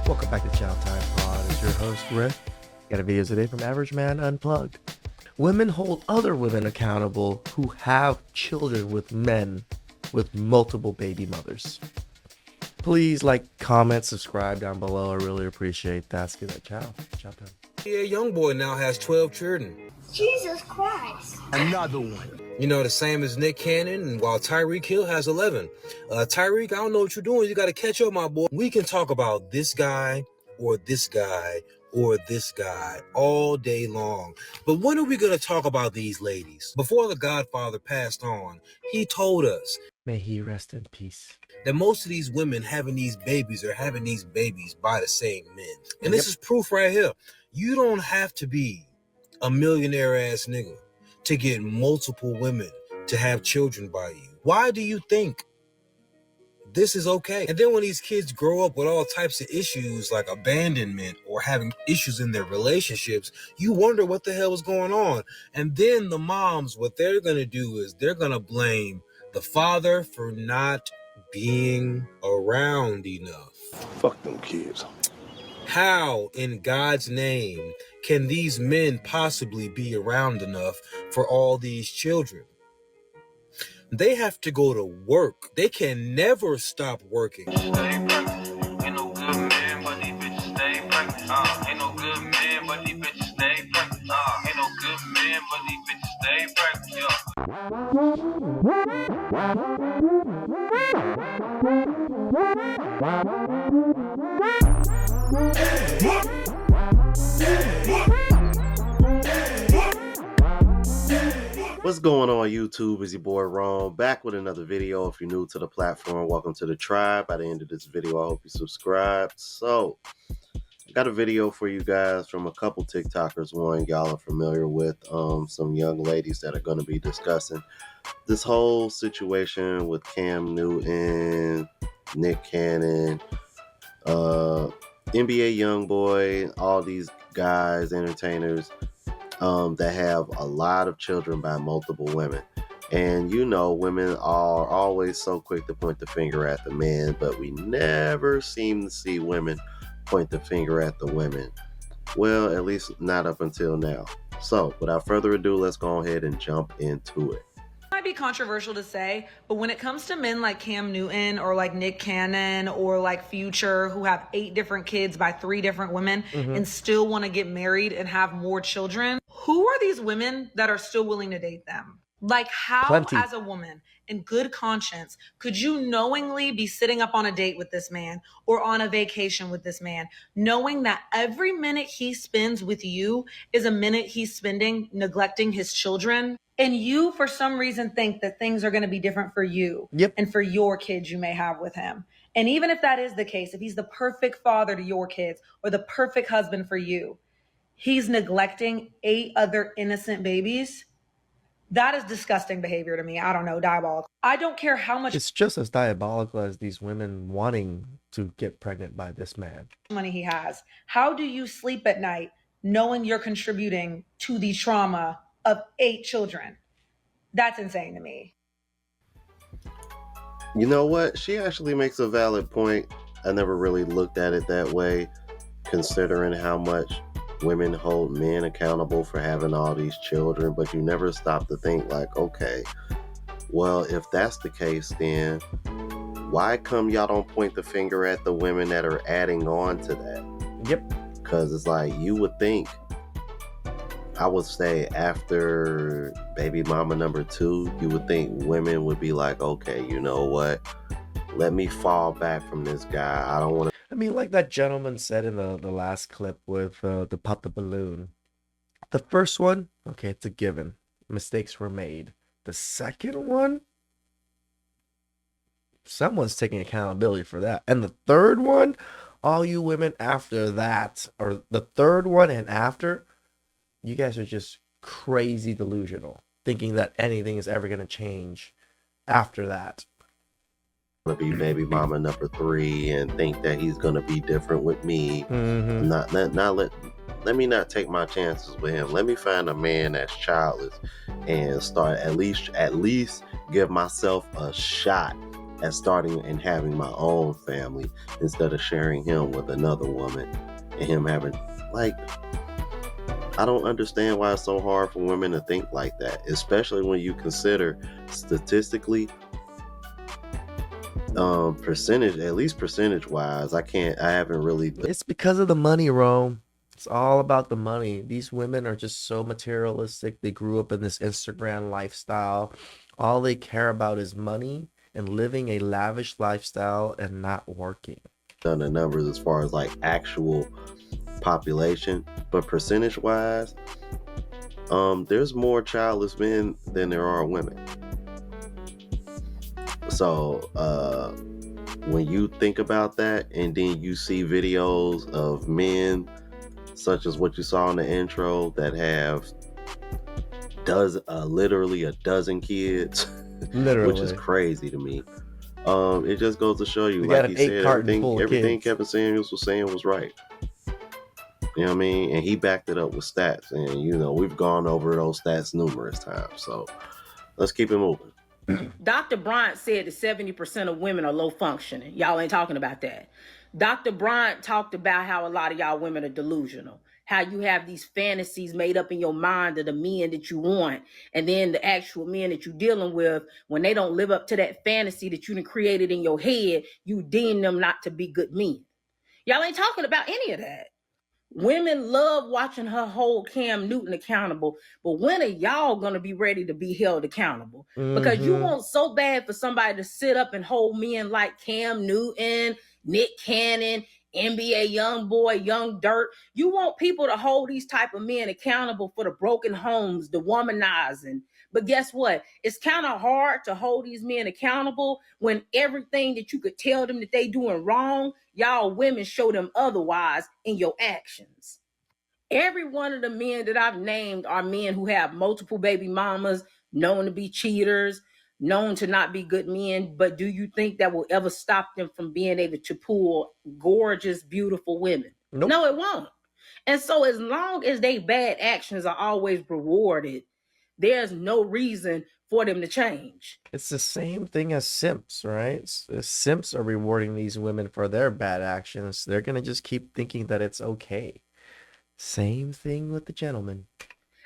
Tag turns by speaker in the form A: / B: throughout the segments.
A: Welcome back to TheChowTimePod. It's your host, Rick. Got a video today from Average Man Unplugged. Women hold other women accountable who have children with men with multiple baby mothers. Please like, comment, subscribe down below. I really appreciate that. Let's get that chow time.
B: Yeah, young boy now has 12 children.
C: Jesus Christ.
D: Another one.
B: You know, the same as Nick Cannon, and while Tyreek Hill has 11. Tyreek, I don't know what you're doing. You got to catch up, my boy. We can talk about this guy or this guy or this guy all day long. But when are we going to talk about these ladies? Before the Godfather passed on, he told us,
A: may he rest in peace,
B: that most of these women having these babies are having these babies by the same men. And this is proof right here. You don't have to be a millionaire ass nigga to get multiple women to have children by you. Why do you think this is okay? And then when these kids grow up with all types of issues like abandonment or having issues in their relationships, you wonder what the hell is going on. And then the moms, what they're going to do is they're going to blame the father for not being around enough.
D: Fuck them kids.
B: How in God's name can these men possibly be around enough for all these children? They have to go to work. They can never stop working.
E: Stay pregnant. Ain't no good man, but these bitches stay pregnant. Ain't no good man, but these bitches stay pregnant. Ain't no good man, but these bitches stay pregnant.
F: What's going on YouTube? Is your boy Ron back with another video. If you're new to the platform, welcome to the tribe. By the end of this video, I hope you subscribe. So I got a video for you guys from a couple TikTokers. One y'all are familiar with, some young ladies that are going to be discussing this whole situation with Cam Newton, Nick Cannon, NBA Youngboy, all these guys, entertainers, that have a lot of children by multiple women. And you know, women are always so quick to point the finger at the men, but we never seem to see women point the finger at the women. Well, at least not up until now. So without further ado, let's go ahead and jump into it.
G: Might be controversial to say, but when it comes to men like Cam Newton or like Nick Cannon or like Future, who have 8 different kids by 3 different women and still want to get married and have more children, who are these women that are still willing to date them? Like, how,
A: Plenty.
G: as a woman in good conscience, could you knowingly be sitting up on a date with this man or on a vacation with this man, knowing that every minute he spends with you is a minute he's spending neglecting his children? And you, for some reason, think that things are going to be different for you and for your kids you may have with him. And even if that is the case, if he's the perfect father to your kids or the perfect husband for you, he's neglecting 8 other innocent babies. That is disgusting behavior to me. I don't know, diabolical. I don't care how much
A: It's just as diabolical as these women wanting to get pregnant by this man.
G: money he has. How do you sleep at night knowing you're contributing to the trauma of 8 children? That's insane to me.
F: You know what? She actually makes a valid point. I never really looked at it that way, considering how much women hold men accountable for having all these children, but you never stop to think like, okay, well, if that's the case, then why come y'all don't point the finger at the women that are adding on to that? Because it's like, you would think, I would say after baby mama number 2, you would think women would be like, okay, you know what? Let me fall back from this guy. I don't want to.
A: I mean, like that gentleman said in the last clip with the pop the balloon. The first one, okay, it's a given. Mistakes were made. The second one, someone's taking accountability for that. And the third one, all you women after that, or the third one and after, you guys are just crazy delusional, thinking that anything is ever going to change after that.
F: To be baby mama number 3 and think that he's gonna be different with me. Let me not take my chances with him. Let me find a man that's childless and start at least give myself a shot at starting and having my own family instead of sharing him with another woman and him having, like, I don't understand why it's so hard for women to think like that, especially when you consider statistically, at least percentage wise, I haven't really.
A: It's because of the money, Rome. It's all about the money. These women are just so materialistic. They grew up in this Instagram lifestyle. All they care about is money and living a lavish lifestyle and not working.
F: Done the numbers as far as like actual population, but percentage wise, there's more childless men than there are women. So when you think about that, and then you see videos of men such as what you saw in the intro that have literally a dozen kids,
A: Literally.
F: which is crazy to me. It just goes to show you,
A: We got
F: like
A: an
F: he
A: 8
F: said,
A: carton full of
F: everything
A: kids.
F: Kevin Samuels was saying was right. You know what I mean? And he backed it up with stats. And, you know, we've gone over those stats numerous times. So let's keep it moving.
H: Dr. Bryant said that 70% of women are low functioning. Y'all ain't talking about that. Dr. Bryant talked about how a lot of y'all women are delusional. How you have these fantasies made up in your mind of the men that you want. And then the actual men that you're dealing with, when they don't live up to that fantasy that you done created in your head, you deem them not to be good men. Y'all ain't talking about any of that. Women love watching her hold Cam Newton accountable, but when are y'all gonna be ready to be held accountable? Because you want so bad for somebody to sit up and hold men like Cam Newton, Nick Cannon, NBA Youngboy, Young Dirt. You want people to hold these type of men accountable for the broken homes, the womanizing. But guess what? It's kind of hard to hold these men accountable when everything that you could tell them that they doing wrong, y'all women show them otherwise in your actions. Every one of the men that I've named are men who have multiple baby mamas, known to be cheaters, known to not be good men. But do you think that will ever stop them from being able to pull gorgeous, beautiful women?
A: Nope.
H: No, it won't. And so as long as they bad actions are always rewarded, there's no reason for them to change.
A: It's the same thing as simps, right? Simps are rewarding these women for their bad actions. They're going to just keep thinking that it's okay. Same thing with the gentleman.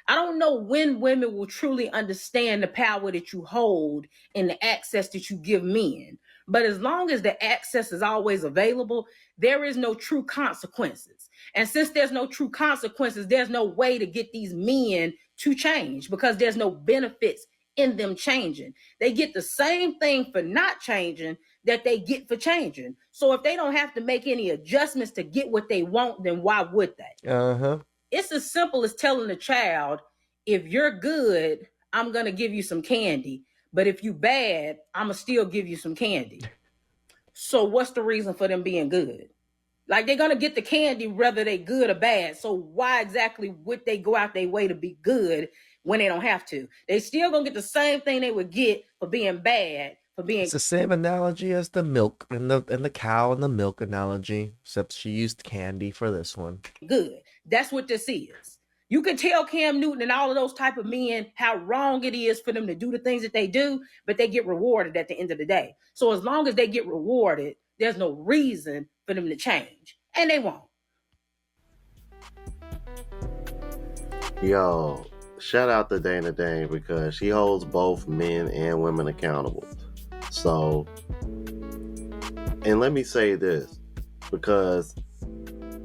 H: I don't know when women will truly understand the power that you hold and the access that you give men. But as long as the access is always available, there is no true consequences. And since there's no true consequences, there's no way to get these men to change because there's no benefits in them changing. They get the same thing for not changing that they get for changing. So if they don't have to make any adjustments to get what they want, then why would they? It's as simple as telling a child, if you're good, I'm going to give you some candy. But if you bad, I'm going to still give you some candy. So what's the reason for them being good? Like, they're going to get the candy whether they good or bad. So why exactly would they go out their way to be good when they don't have to? They still going to get the same thing they would get for being bad.
A: It's the same analogy as the milk and the cow and the milk analogy, except she used candy for this one.
H: Good. That's what this is. You can tell Cam Newton and all of those type of men how wrong it is for them to do the things that they do, but they get rewarded at the end of the day. So as long as they get rewarded, there's no reason for them to change. And they won't.
F: Yo, shout out to Dana Dane because she holds both men and women accountable. So, and let me say this, because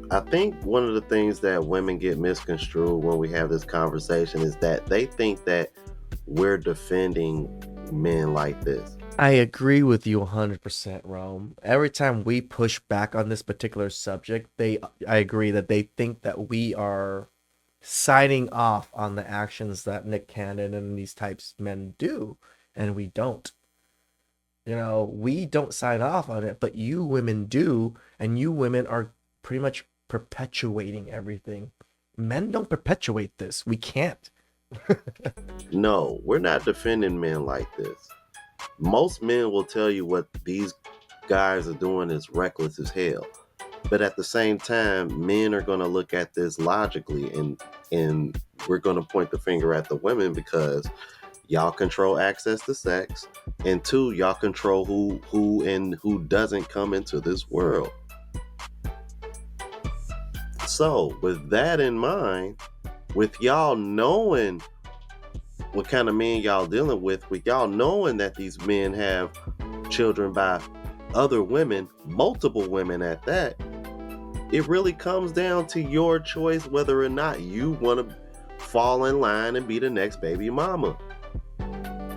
F: I think one of the things that women get misconstrued when we have this conversation is that they think that we're defending men like this.
A: I agree with you 100%, Rome. Every time we push back on this particular subject, I agree that they think that we are signing off on the actions that Nick Cannon and these types of men do, and we don't. You know, we don't sign off on it, but you women do, and you women are pretty much perpetuating everything. Men don't perpetuate this. We can't.
F: No, we're not defending men like this. Most men will tell you what these guys are doing is reckless as hell. But at the same time, men are going to look at this logically, and we're going to point the finger at the women because y'all control access to sex, and 2, y'all control who doesn't come into this world. So with that in mind, with y'all knowing what kind of men y'all dealing with y'all knowing that these men have children by other women, multiple women at that, it really comes down to your choice whether or not you want to fall in line and be the next baby mama.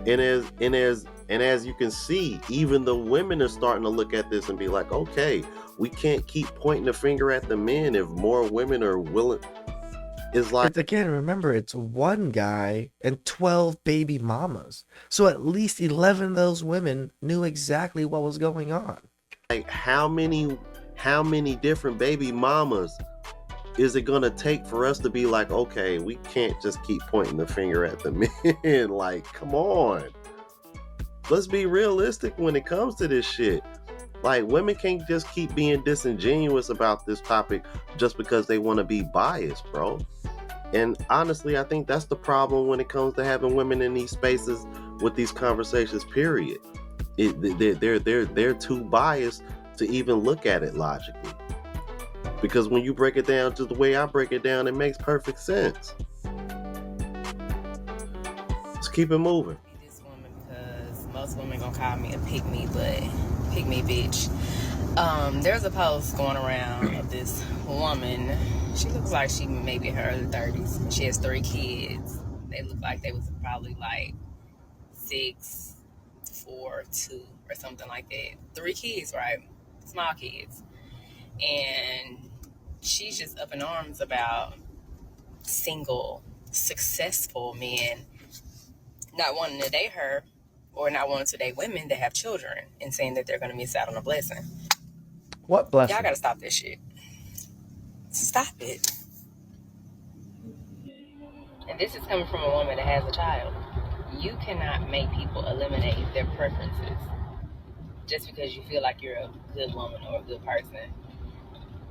F: And as you can see, even the women are starting to look at this and be like, okay, we can't keep pointing the finger at the men if more women are willing. It's like,
A: It's, again, remember, it's one guy and 12 baby mamas. So at least 11 of those women knew exactly what was going on.
F: how many different baby mamas is it gonna take for us to be like, okay, we can't just keep pointing the finger at the men? Like, come on. Let's be realistic when it comes to this shit. Like, women can't just keep being disingenuous about this topic just because they want to be biased, bro. And honestly, I think that's the problem when it comes to having women in these spaces with these conversations, period. They're too biased to even look at it logically. Because when you break it down just the way I break it down, it makes perfect sense. Let's keep it moving.
I: This woman, because most women gonna call me a pick-me, but pick-me bitch. There's a post going around of this woman. She looks like she maybe in her early 30s. She has 3 kids. They look like they was probably like 6, 4, 2, or something like that. 3 kids, right? Small kids. And she's just up in arms about single, successful men not wanting to date her or not wanting to date women that have children and saying that they're going to miss out on a blessing.
A: What blessing?
I: Y'all got to stop this shit. Stop it. And this is coming from a woman that has a child. You cannot make people eliminate their preferences just because you feel like you're a good woman or a good person.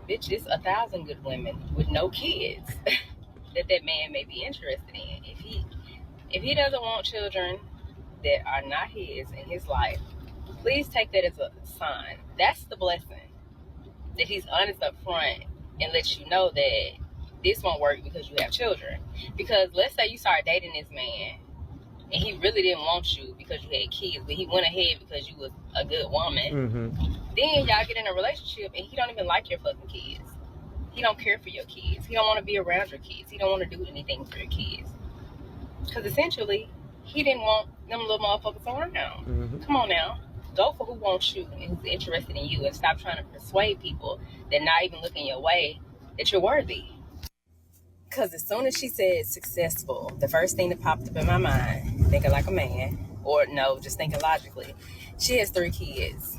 I: Bitch, it's 1,000 good women with no kids that man may be interested in. If he doesn't want children that are not his in his life, please take that as a sign. That's the blessing. That he's honest up front and lets you know that this won't work because you have children. Because let's say you start dating this man and he really didn't want you because you had kids, but he went ahead because you was a good woman. Then y'all get in a relationship and he don't even like your fucking kids. He don't care for your kids. He don't want to be around your kids. He don't want to do anything for your kids. Because essentially, he didn't want them little motherfuckers around. Come on now. Go for who wants you and who's interested in you, and stop trying to persuade people that not even looking your way that you're worthy. Because as soon as she said successful, the first thing that popped up in my mind, thinking like a man, or no, just thinking logically, she has 3 kids.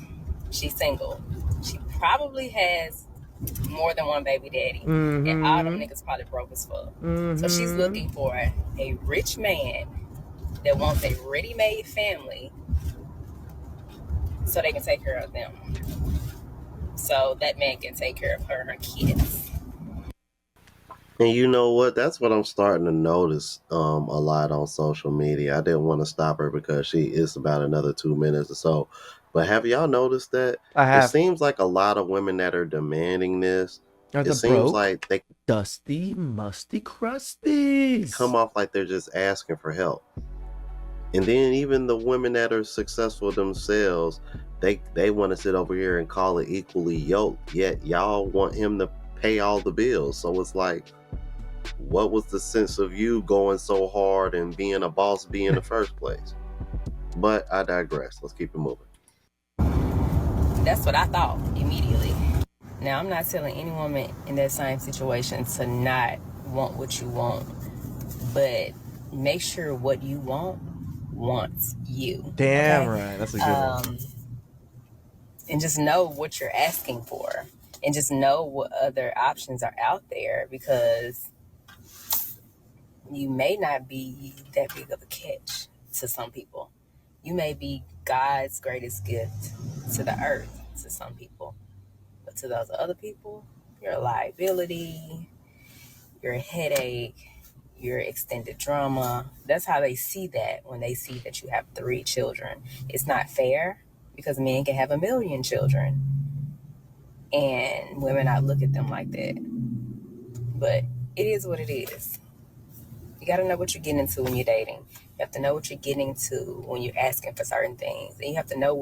I: She's single. She probably has more than one baby daddy. And all them niggas probably broke as fuck. So she's looking for a rich man that wants a ready-made family so they can take care of them. So that man can take care of her kids.
F: And you know what? That's what I'm starting to notice a lot on social media. I didn't want to stop her because it's about another 2 minutes or so. But have y'all noticed that?
A: I have.
F: It seems like a lot of women that are demanding this,
A: Are the
F: it seems
A: broke,
F: like they
A: dusty, musty crusties.
F: come off like they're just asking for help. And then even the women that are successful themselves, they want to sit over here and call it equally yoked, yet y'all want him to pay all the bills. So it's like, what was the sense of you going so hard and being a boss bee in the first place? But I digress. Let's keep it moving.
I: That's what I thought immediately. Now, I'm not telling any woman in that same situation to not want what you want, but make sure what you want wants you.
A: Damn right. That's a good one.
I: And just know what you're asking for, and just know what other options are out there, because you may not be that big of a catch to some people. You may be God's greatest gift to the earth to some people, but to those other people, you're a liability, you're a headache, your extended drama. That's how they see that when they see that you have 3 children. It's not fair because men can have 1,000,000 children and women not look at them like that. But it is what it is. You got to know what you're getting into when you're dating. You have to know what you're getting into when you're asking for certain things. And you have to know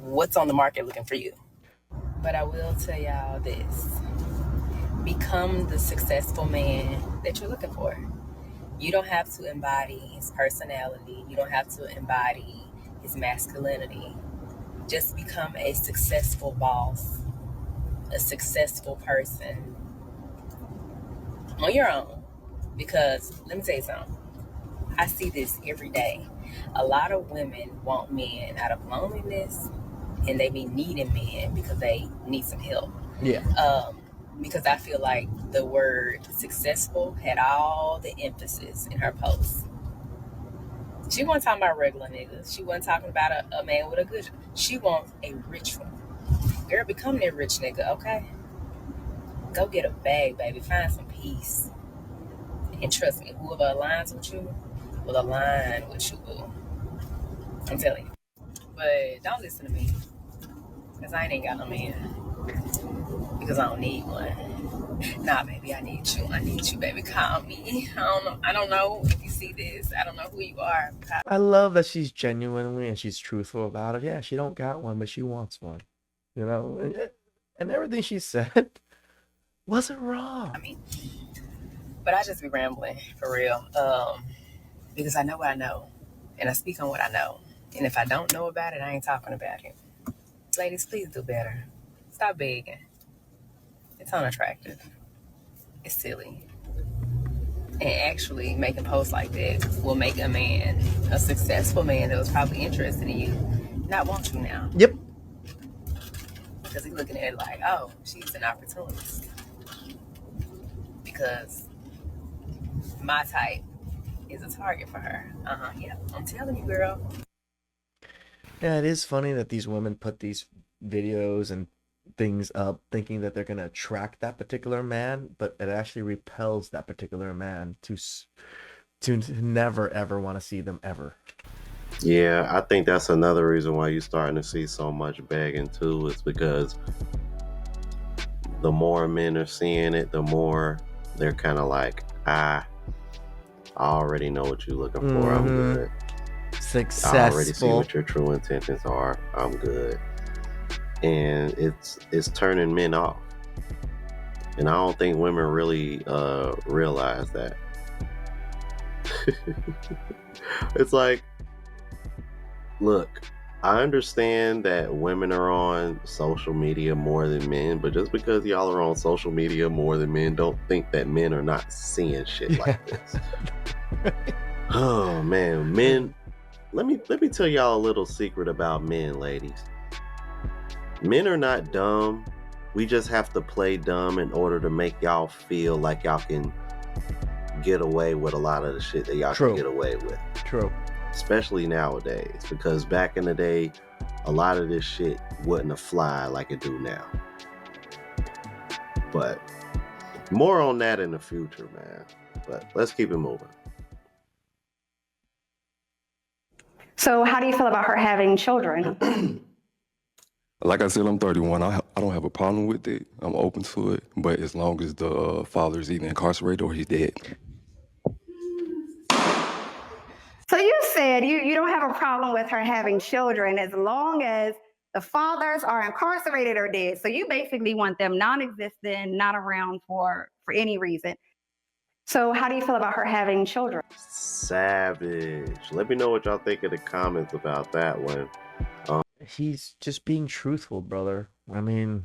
I: what's on the market looking for you. But I will tell y'all this. Become the successful man that you're looking for. You don't have to embody his personality. You don't have to embody his masculinity. Just become a successful boss, a successful person on your own. Because let me tell you something. I see this every day. A lot of women want men out of loneliness, and they be needing men because they need some help.
A: Yeah.
I: Because I feel like the word successful had all the emphasis in her post. She wasn't talking about regular niggas. She wasn't talking about a man with a good. She wants a rich one. Girl, become that rich nigga, okay? Go get a bag, baby. Find some peace. And trust me, whoever aligns with you will align with you, boo. I'm telling you. But don't listen to me. Because I ain't got no man. Because I don't need one. Nah, baby, I need you. I need you, baby. Call me. I don't know if you see this. I don't know who you are.
A: I love that she's genuinely and she's truthful about it. Yeah, she don't got one, but she wants one. You know, and everything she said wasn't wrong.
I: I mean, but I just be rambling for real. Because I know what I know, and I speak on what I know. And if I don't know about it, I ain't talking about it. Ladies, please do better. Stop begging. It's unattractive. It's silly. And actually, making posts like that will make a man, a successful man that was probably interested in you, not want you now.
A: Yep.
I: Because he's looking at it like, oh, she's an opportunist. Because my type is a target for her. Yeah, I'm telling you, girl.
A: Yeah, it is funny that these women put these videos and things up thinking that they're going to attract that particular man, but it actually repels that particular man to never ever want to see them ever.
F: Yeah, I think that's another reason why you're starting to see so much begging too, is because the more men are seeing it, the more they're kind of like, I already know what you're looking for. I'm good.
A: Successful.
F: I already see what your true intentions are. I'm good. And it's turning men off. And I don't think women really realize that. It's like, look, I understand that women are on social media more than men, but just because y'all are on social media more than men, don't think that men are not seeing shit like this. Oh man, men. Let me tell y'all a little secret about men, ladies. Men are not dumb. We just have to play dumb in order to make y'all feel like y'all can get away with a lot of the shit that y'all can get away with.
A: True.
F: Especially nowadays, because back in the day, a lot of this shit wouldn't have fly like it do now. But more on that in the future, man. But let's keep it moving.
J: So how do you feel about her having children?
K: Like I said, I'm 31. I don't have a problem with it. I'm open to it. But as long as the father is either incarcerated or he's dead.
J: So you said you don't have a problem with her having children as long as the fathers are incarcerated or dead. So you basically want them non-existent, not around for any reason. So how do you feel about her having children?
F: Savage. Let me know what y'all think in the comments about that one.
A: He's just being truthful, brother. I mean,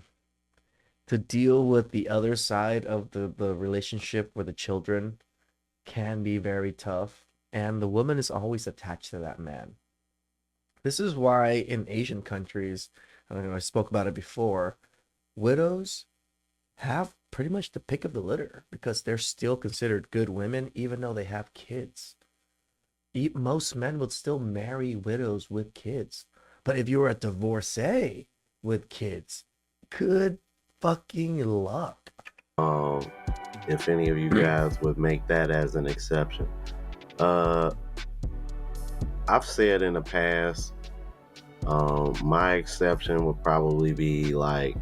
A: to deal with the other side of the relationship with the children can be very tough. And the woman is always attached to that man. This is why in Asian countries, I spoke about it before, widows have pretty much the pick of the litter because they're still considered good women even though they have kids. Most men would still marry widows with kids. But if you were a divorcee with kids, good fucking luck.
F: if any of you guys would make that as an exception. I've said in the past, my exception would probably be like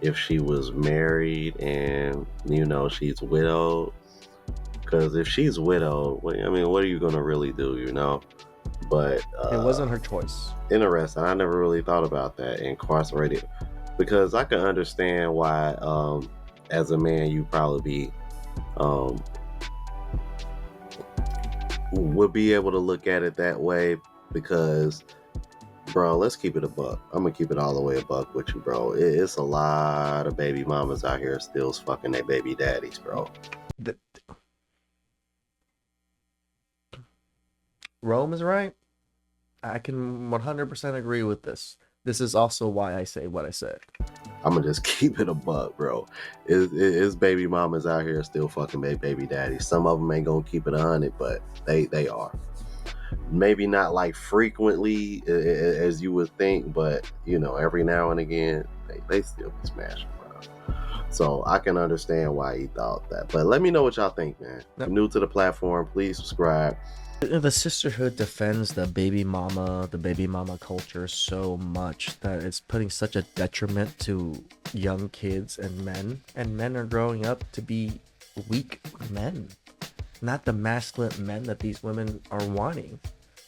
F: if she was married and she's widowed. Because if she's widowed, what are you gonna really do? But
A: it wasn't her choice.
F: Interesting. I never really thought about that. Incarcerated, because I can understand why, as a man, you probably be would be able to look at it that way. Because, bro, let's keep it a buck. I'm gonna keep it all the way a buck with you, bro. It's a lot of baby mamas out here still fucking their baby daddies, bro.
A: Rome is right. I can 100% agree with this. This is also why I say what I said.
F: I'm gonna just keep it a buck, bro. It's baby mamas out here still fucking their baby daddies. Some of them ain't gonna keep it 100, but they are. Maybe not like frequently as you would think, but every now and again they still be smashing, bro. So I can understand why he thought that. But let me know what y'all think, man. If you're new to the platform, please subscribe.
A: The sisterhood defends the baby mama culture so much that it's putting such a detriment to young kids and men are growing up to be weak men, not the masculine men that these women are wanting.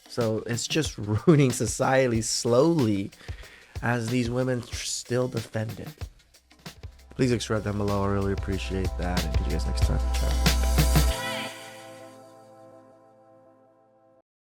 A: So it's just ruining society slowly as these women still defend it. Please subscribe down below. I really appreciate that, and see you guys next time. Ciao.